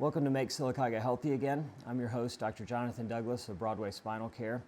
Welcome to Make Sylacauga Healthy Again. I'm your host, Dr. Jonathon Douglas of Broadway Spinal Care.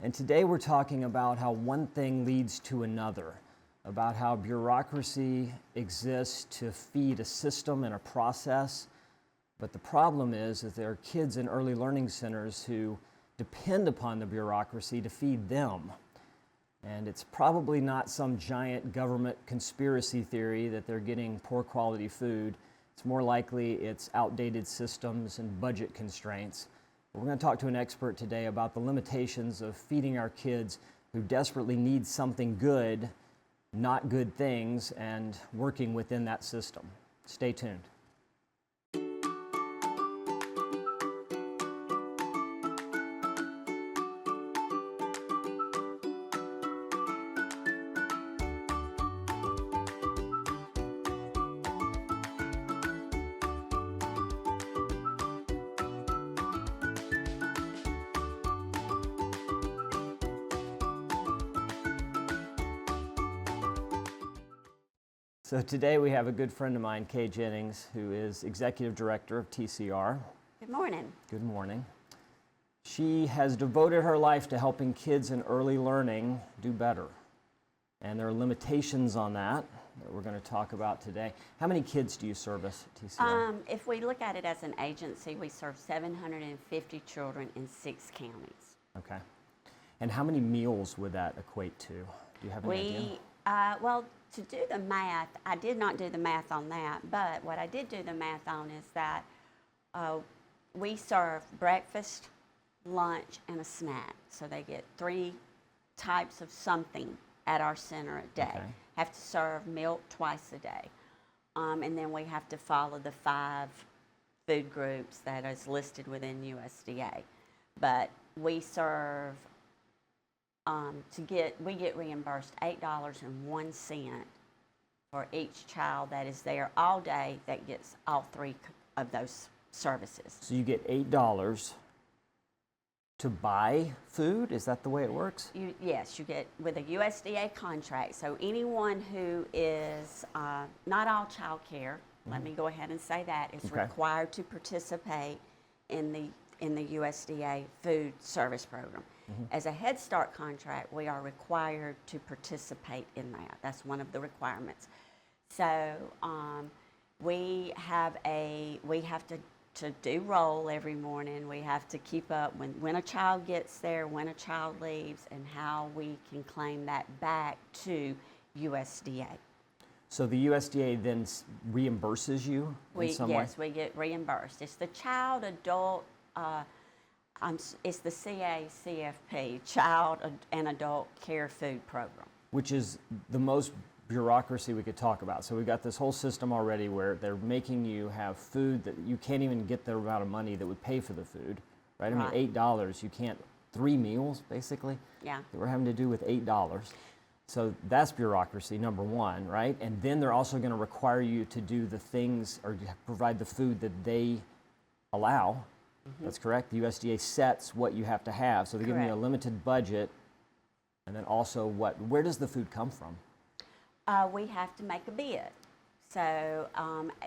And today we're talking about how one thing leads to another, about how bureaucracy exists to feed a system and a process. But the problem is that there are kids in early learning centers who depend upon the bureaucracy to feed them. And it's probably not some giant government conspiracy theory that they're getting poor quality food. It's more likely it's outdated systems and budget constraints. We're going to talk to an expert today about the limitations of feeding our kids who desperately need something good, not good things, and working within that system. Stay tuned. So today we have a good friend of mine, Kay Jennings, who is Executive Director of TCR. Good morning. Good morning. She has devoted her life to helping kids in early learning do better. And there are limitations on that we're going to talk about today. How many kids do you service at TCR? If we look at it as an agency, we serve 750 children in 6 counties. Okay. And how many meals would that equate to? Do you have any idea? Well, to do the math, I did not do the math on that, but what I did do the math on is that we serve breakfast, lunch, and a snack. So they get 3 types of something at our center a day. Okay. Have to serve milk twice a day. And then we have to follow the 5 food groups that is listed within USDA. But we serve we get reimbursed $8.01 for each child that is there all day that gets all 3 of those services. So you get $8 to buy food? Is that the way it works? Yes, you get with a USDA contract. So anyone who is, not all child care, let me go ahead and say that, is required to participate in the USDA food service program. As a Head Start contract, we are required to participate in that. That's one of the requirements. So we have to do roll every morning. We have to keep up when a child gets there, when a child leaves, and how we can claim that back to USDA. So the USDA then reimburses you in some way? Yes, we get reimbursed. It's the child adult. It's the CACFP, Child and Adult Care Food Program. Which is the most bureaucracy we could talk about. So we've got this whole system already where they're making you have food that you can't even get the amount of money that would pay for the food, right? I mean, $8, you can't, 3 meals, basically, that we're having to do with $8. So that's bureaucracy, number one, right? And then they're also going to require you to do the things or provide the food that they allow. That's correct. The USDA sets what you have to have. So they're giving you a limited budget. And then also where does the food come from? We have to make a bid. So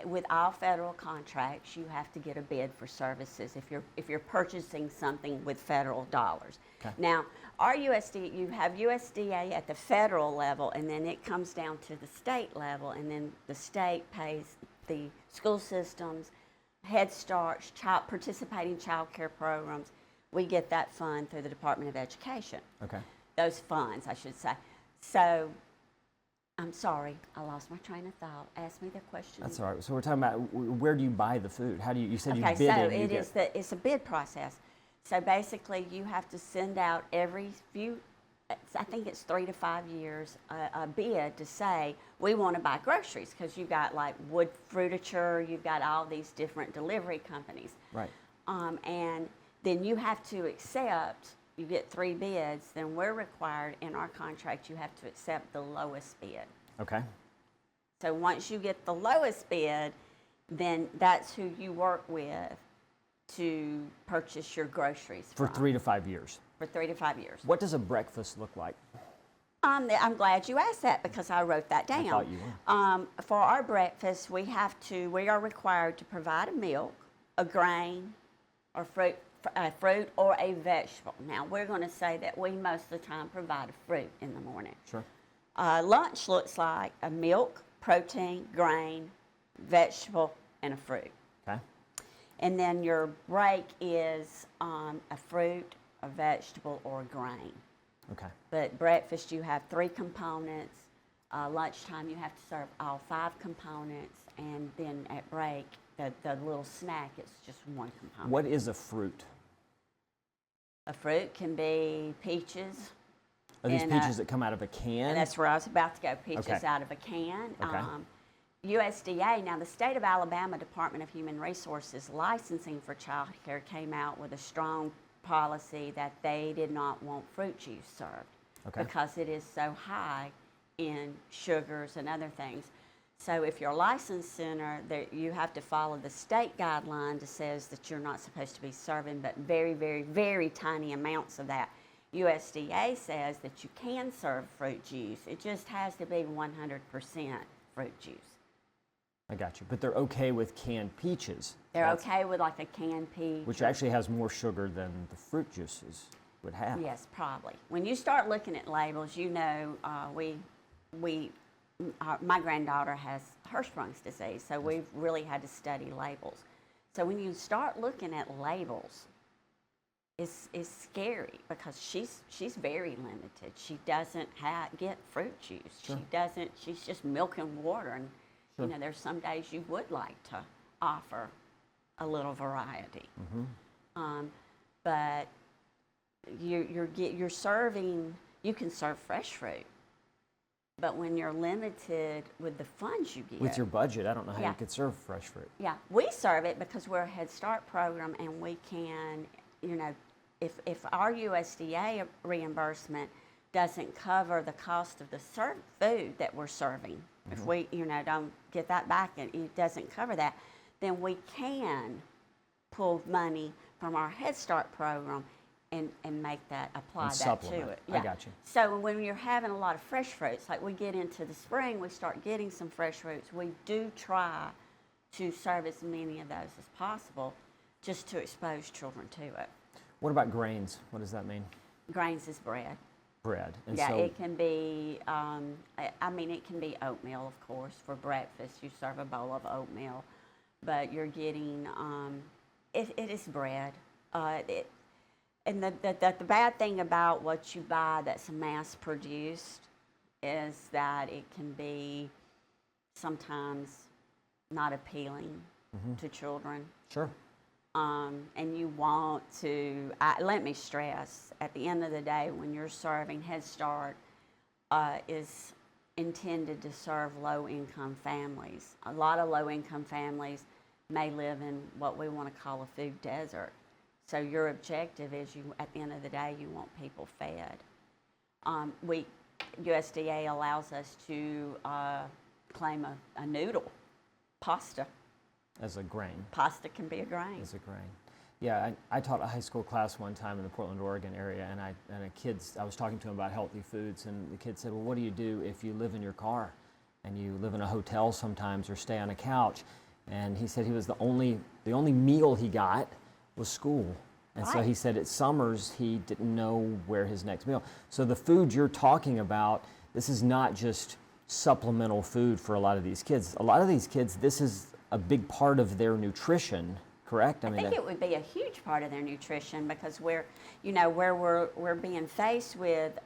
with all federal contracts, you have to get a bid for services if you're purchasing something with federal dollars. Okay. Now, our USDA, you have USDA at the federal level, and then it comes down to the state level, and then the state pays the school systems, Head Start, participating child care programs. We get that fund through the Department of Education. Okay. Those funds, I should say. So, I'm sorry, I lost my train of thought. Ask me the question. That's all right. So we're talking about where do you buy the food? How do you said you bid it? Okay, so it's a bid process. So basically, you have to send out every few, I think it's 3 to 5 years, a bid to say, we want to buy groceries, because you've got like Wood Fruititure, you've got all these different delivery companies. Right. And then you have to accept, you get 3 bids, then we're required in our contract, you have to accept the lowest bid. Okay. So once you get the lowest bid, then that's who you work with to purchase your groceries for 3 to 5 years. For 3 to 5 years. What does a breakfast look like? I'm glad you asked that because I wrote that down. I thought you were. For our breakfast, we are required to provide a milk. a grain or fruit or a vegetable. Now, we're going to say that we most of the time provide a fruit in the morning. Sure. Lunch looks like a milk, protein, grain, vegetable, and a fruit. Okay. And then your break is a fruit, a vegetable, or a grain. Okay. But breakfast, you have 3 components. Lunchtime, you have to serve all 5 components. And then at break, the little snack, it's just 1 component. What is a fruit? A fruit can be peaches. Are these peaches that come out of a can? And that's where I was about to go, peaches Okay. out of a can. Okay. USDA, now the state of Alabama Department of Human Resources licensing for child care came out with a strong policy that they did not want fruit juice served because it is so high in sugars and other things. So if you're a licensed center, you have to follow the state guideline that says that you're not supposed to be serving but very, very, very tiny amounts of that. USDA says that you can serve fruit juice. It just has to be 100% fruit juice. I got you. But they're okay with canned peaches. They're okay with like a canned peach. Which actually has more sugar than the fruit juices would have. Yes, probably. When you start looking at labels, you know, my granddaughter has Hirschsprung's disease, so we've really had to study labels. So when you start looking at labels, it's scary because she's very limited. She doesn't get fruit juice. Sure. She's just milk and water. And Sure. you know, there's some days you would like to offer a little variety. Mm-hmm. But you're serving, you can serve fresh fruit. But when you're limited with the funds you get. With your budget, I don't know how you could serve fresh fruit. Yeah, we serve it because we're a Head Start program and we can, you know, if our USDA reimbursement doesn't cover the cost of the food that we're serving, if we, you know, don't get that back and it doesn't cover that, then we can pull money from our Head Start program and make that, apply And that supplement. to it. I got you. So when you're having a lot of fresh fruits, like we get into the spring, we start getting some fresh fruits. We do try to serve as many of those as possible just to expose children to it. What about grains? What does that mean? Grains is bread. Bread. And Yeah, so it can be, it can be oatmeal, of course. For breakfast, you serve a bowl of oatmeal. But you're getting, it is bread. And the bad thing about what you buy that's mass-produced is that it can be sometimes not appealing to children. Sure. And you want to, let me stress, at the end of the day, when you're serving, Head Start is intended to serve low-income families. A lot of low-income families may live in what we want to call a food desert. So your objective is, at the end of the day, you want people fed. USDA allows us to claim a noodle, pasta. As a grain. Pasta can be a grain. As a grain. Yeah, I taught a high school class one time in the Portland, Oregon area, and I was talking to him about healthy foods, and the kid said, well, what do you do if you live in your car and you live in a hotel sometimes or stay on a couch? And he said he was the only meal he got was school. And so he said at summers he didn't know where his next meal. So the food you're talking about, this is not just supplemental food for a lot of these kids. A lot of these kids, this is a big part of their nutrition, correct? I think it would be a huge part of their nutrition because where we're being faced with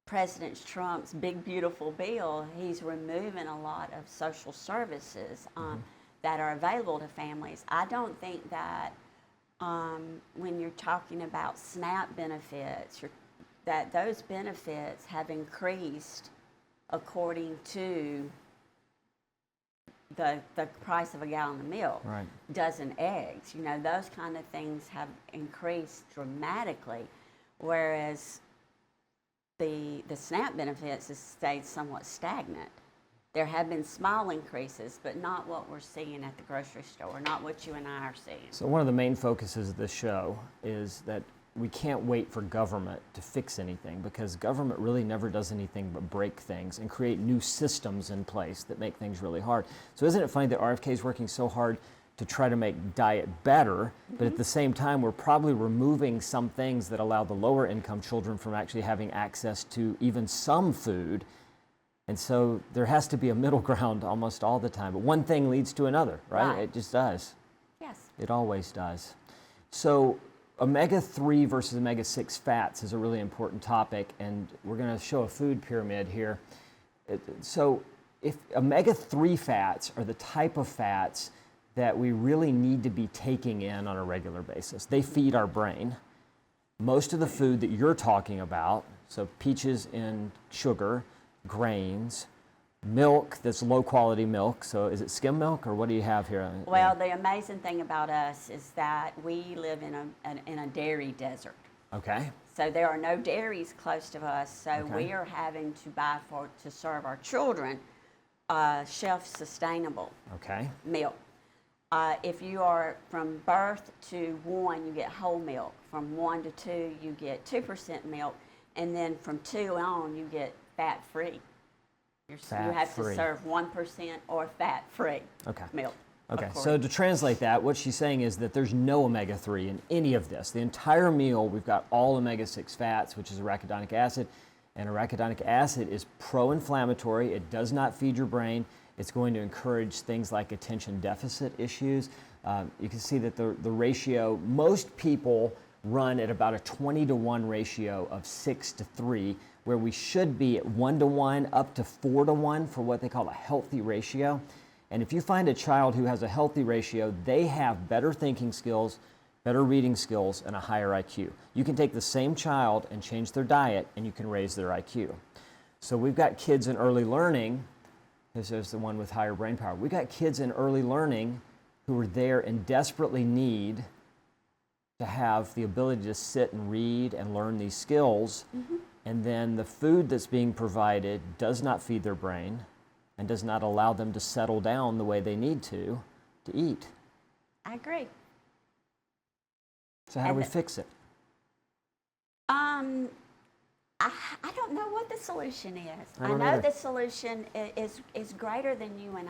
President Trump's big beautiful bill, he's removing a lot of social services that are available to families. I don't think that when you're talking about SNAP benefits, that those benefits have increased according to the price of a gallon of milk, right. dozen eggs. You know, those kind of things have increased dramatically, whereas the SNAP benefits has stayed somewhat stagnant. There have been small increases, but not what we're seeing at the grocery store, not what you and I are seeing. So one of the main focuses of this show is that we can't wait for government to fix anything because government really never does anything but break things and create new systems in place that make things really hard. So isn't it funny that RFK is working so hard to try to make diet better, but at the same time, we're probably removing some things that allow the lower income children from actually having access to even some food. And so there has to be a middle ground almost all the time. But one thing leads to another, right? It just does. Yes. It always does. So omega-3 versus omega-6 fats is a really important topic, and we're going to show a food pyramid here. So if omega-3 fats are the type of fats that we really need to be taking in on a regular basis. They feed our brain. Most of the food that you're talking about, so peaches in sugar, grains, milk that's low quality milk, so is it skim milk or what do you have here? Well, the amazing thing about us is that we live in a dairy desert. Okay. So there are no dairies close to us, so Okay. we are having to buy to serve our children shelf-sustainable Okay. milk. If you are from birth to 1, you get whole milk. From 1 to 2, you get 2% milk, and then from 2 on, you get fat-free. You have to serve 1% or fat-free Okay. milk. Okay, so to translate that, what she's saying is that there's no omega-3 in any of this. The entire meal, we've got all omega-6 fats, which is arachidonic acid, and arachidonic acid is pro-inflammatory. It does not feed your brain. It's going to encourage things like attention deficit issues. You can see that the ratio, most people run at about a 20-to-1 ratio of 6 to 3, where we should be at 1-to-1 up to 4-to-1 for what they call a healthy ratio. And if you find a child who has a healthy ratio, they have better thinking skills, better reading skills, and a higher IQ. You can take the same child and change their diet, and you can raise their IQ. So we've got kids in early learning. This is the one with higher brain power. We've got kids in early learning who are there and desperately need to have the ability to sit and read and learn these skills. Mm-hmm. And then the food that's being provided does not feed their brain and does not allow them to settle down the way they need to eat. I agree. So how do we fix it? I don't know what the solution is. I know either. the solution is greater than you and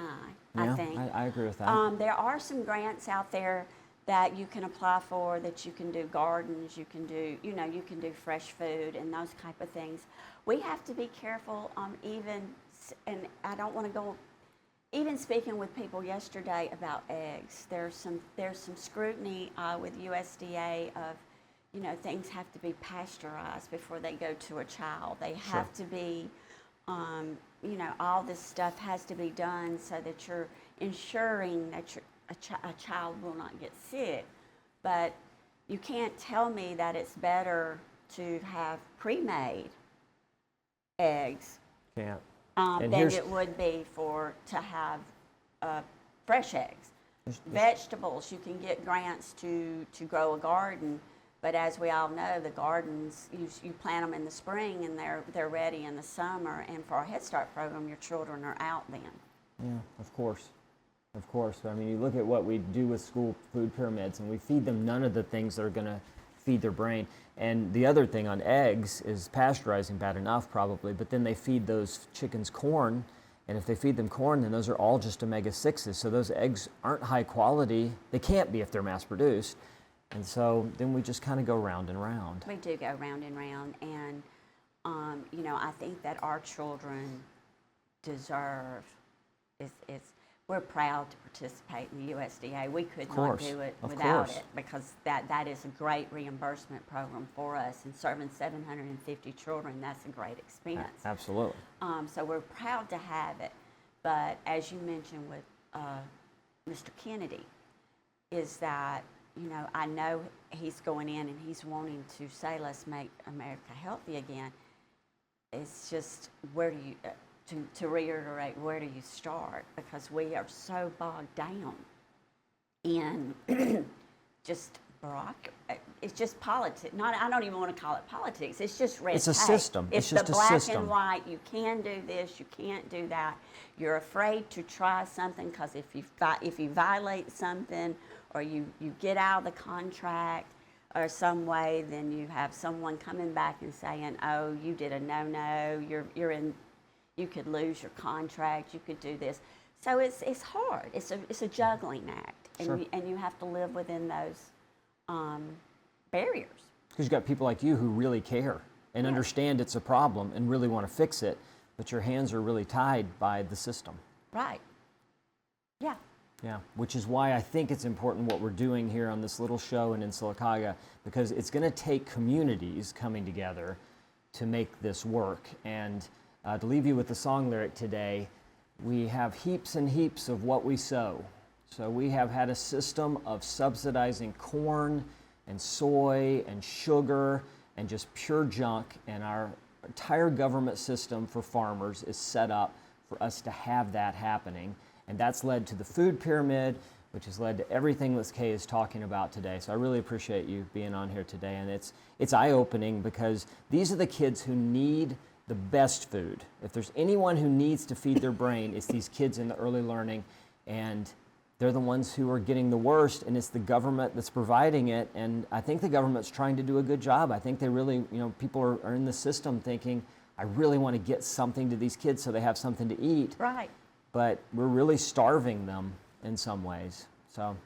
I think. I agree with that. There are some grants out there that you can apply for, that you can do gardens, you can do, you can do fresh food and those type of things. We have to be careful and I don't want to go, even speaking with people yesterday about eggs, there's some scrutiny with USDA of, things have to be pasteurized before they go to a child. They have to be, all this stuff has to be done so that you're ensuring that a child will not get sick. But you can't tell me that it's better to have pre-made eggs Can't. than it would be to have fresh eggs. Vegetables, you can get grants to grow a garden, but as we all know, the gardens, you plant them in the spring and they're ready in the summer, and for our Head Start program, your children are out then. Yeah, of course. Of course. I mean, you look at what we do with school food pyramids, and we feed them none of the things that are going to feed their brain. And the other thing on eggs is pasteurizing bad enough probably, but then they feed those chickens corn, and if they feed them corn, then those are all just omega-6s. So those eggs aren't high quality. They can't be if they're mass produced. And so then we just kind of go round and round. We do go round and round, and I think that our children deserve, we're proud to participate in the USDA. We could not do it without it, because that is a great reimbursement program for us, and serving 750 children, that's a great expense. Absolutely. So we're proud to have it. But as you mentioned with Mr. Kennedy, is that, I know he's going in and he's wanting to say, let's make America healthy again. It's just, where do you... To reiterate, where do you start? Because we are so bogged down in just it's just politics. I don't even want to call it politics. It's just red tape. It's a system. It's just the a black system. and white. You can do this. You can't do that. You're afraid to try something because if you violate something, or you get out of the contract or some way, then you have someone coming back and saying, "Oh, you did a no-no. You're in." You could lose your contract. You could do this. So it's hard. It's a juggling act. and, Sure. and you have to live within those barriers. Because you've got people like you who really care and understand it's a problem and really want to fix it, but your hands are really tied by the system. Right. Yeah. Yeah, which is why I think it's important what we're doing here on this little show and in Sylacauga, because it's going to take communities coming together to make this work. And to leave you with the song lyric today, we have heaps and heaps of what we sow. So we have had a system of subsidizing corn and soy and sugar and just pure junk, and our entire government system for farmers is set up for us to have that happening. And that's led to the food pyramid, which has led to everything that Kay is talking about today. So I really appreciate you being on here today. And it's eye-opening, because these are the kids who need the best food. If there's anyone who needs to feed their brain, it's these kids in the early learning. And they're the ones who are getting the worst, and it's the government that's providing it. And I think the government's trying to do a good job. I think they really, people are in the system thinking, I really want to get something to these kids so they have something to eat. Right. But we're really starving them in some ways. So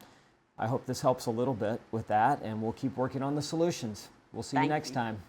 I hope this helps a little bit with that, and we'll keep working on the solutions. We'll see you Thank next you. time.